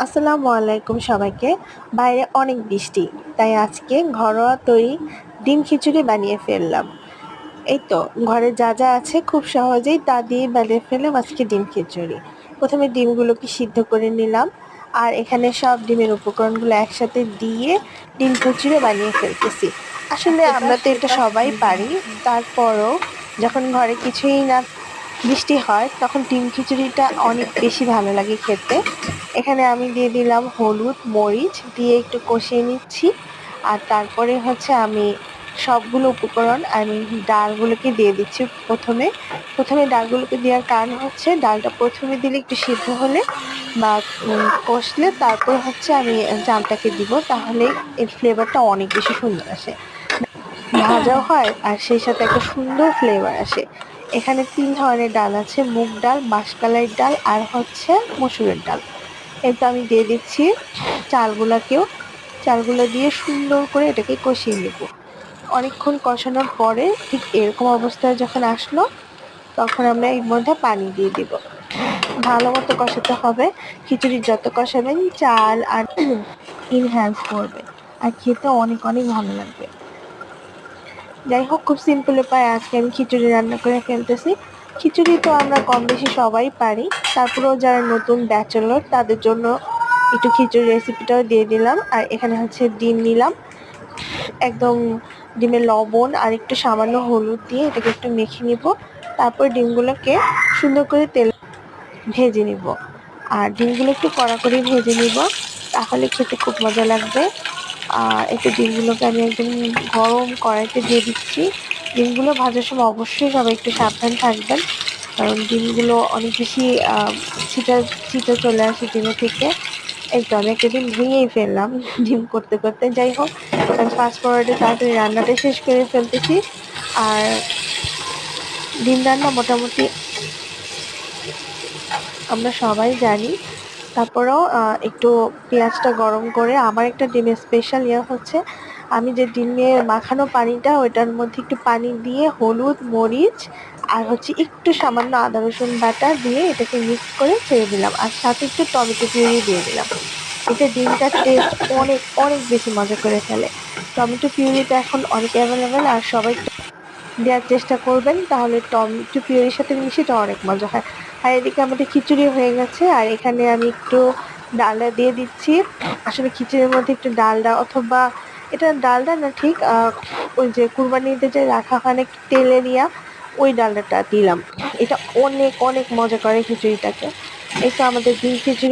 আসসালামু আলাইকুম সবাইকে। বাইরে অনেক বৃষ্টি, তাই আজকে ঘরোয়া তৈরি ডিম খিচুড়ি বানিয়ে ফেললাম। এই তো ঘরে যা যা আছে খুব সহজেই তা দিয়ে বানিয়ে ফেললাম আজকে ডিম খিচুড়ি। প্রথমে ডিমগুলোকে সিদ্ধ করে নিলাম, আর এখানে সব ডিমের উপকরণগুলো একসাথে দিয়ে ডিম খিচুড়ি বানিয়ে ফেলতেছি। আসলে আমরা তো এটা সবাই পারি, তারপরও যখন ঘরে কিছুই না, বৃষ্টি হয়, তখন ডিম খিচুড়িটা অনেক বেশি ভালো লাগে খেতে। এখানে আমি দিয়ে দিলাম হলুদ, মরিচ দিয়ে একটু কষিয়ে নিচ্ছি। আর তারপরে হচ্ছে আমি সবগুলো উপকরণ, ডালগুলোকে দিয়ে দিচ্ছি প্রথমে ডালগুলোকে দেওয়ার কারণ হচ্ছে ডালটা প্রথমে দিলে একটু সিদ্ধ হলে বা কষলে তারপর হচ্ছে আমি চালটাকে দিব, তাহলে এর ফ্লেভারটা অনেক বেশি সুন্দর আসে, ভাজাও হয় আর সেই সাথে একটা সুন্দর ফ্লেভার আসে। এখানে ৩ ধরনের ডাল আছে: মুগ ডাল, মাসকলাই ডাল আর হচ্ছে মসুরের ডাল। এই তো আমি দিয়ে দিচ্ছি চালগুলো দিয়ে সুন্দর করে এটাকে কষিয়ে নেব। অনেকক্ষণ কষানোর পরে ঠিক এরকম অবস্থায় যখন আসলো, তখন আমরা এর মধ্যে পানি দিয়ে দিব। ভালো মতো কষাতে হবে। খিচুড়ি যত কষাবেন চাল আর ইনহ্যান্স করবে, আর খেতে অনেক অনেক ভালো লাগবে। যাই হোক, খুব সিম্পল উপায়ে আজকে আমি খিচুড়ি রান্না করে ফেলতেছি। খিচুড়ি তো আমরা কম বেশি সবাই পারি, তারপরেও যারা নতুন ব্যাচেলর তাদের জন্য একটু খিচুড়ি রেসিপিটাও দিয়ে দিলাম। আর এখানে হচ্ছে ডিম নিলাম, একদম ডিমে লবণ আর একটু সামান্য হলুদ দিয়ে এটাকে একটু মেখে নিব। তারপর ডিমগুলোকে সুন্দর করে তেল ভেজে নিব, আর ডিমগুলো একটু কড়া করে ভেজে নিব, তাহলে খেতে খুব মজা লাগবে। আর একটু ডিমগুলোকে আমি একদম গরম কড়াইতে দিয়ে দিচ্ছি। ডিমগুলো ভাজার সময় অবশ্যই সবাই একটু সাবধান থাকবেন, কারণ ডিমগুলো অনেক বেশি ছিটা ছিটা চলে আসে ডিমে থেকে। এই তো আমি একটা ডিম ভেঙেই ফেললাম ডিম করতে করতে। যাই হোক, আমি ফাস্ট ফরওয়ার্ডে তাড়াতাড়ি রান্নাটা শেষ করে ফেলতেছি। আর ডিম রান্না মোটামুটি আমরা সবাই জানি, তারপরেও একটু পেঁয়াজটা গরম করে আমার একটা ডিমের স্পেশাল হচ্ছে, আমি যে ডিমের মাখানো পানিটা ওইটার মধ্যে একটু পানি দিয়ে হলুদ, মরিচ আর হচ্ছে একটু সামান্য আদা রসুন বাটা দিয়ে এটাকে মিক্স করে ছেড়ে দিলাম, আর সাথে একটু টমেটো পিউরি দিয়ে দিলাম। এটা ডিমটার টেস্ট অনেক অনেক বেশি মজা করে ফেলে। টমেটো পিউরিটা এখন অনেক অ্যাভেলেবেল, আর সবাই দেওয়ার চেষ্টা করবেন, তাহলে টমেটো পিউরির সাথে মিশিয়ে অনেক মজা হয়। আর এদিকে আমাদের খিচুড়ি হয়ে গেছে, আর এখানে আমি একটু ডালডা দিয়ে দিচ্ছি। আসলে খিচুড়ির মধ্যে একটু ডালডা, অথবা এটা ডালডা না ঠিক, ওই যে কুরবানিতে যে রাখা হয় না একটু তেলেরিয়া, ওই ডালডাটা দিলাম। এটা অনেক অনেক মজা করে খিচুড়িটাকে। এই তো আমাদের ডিম খিচুড়ি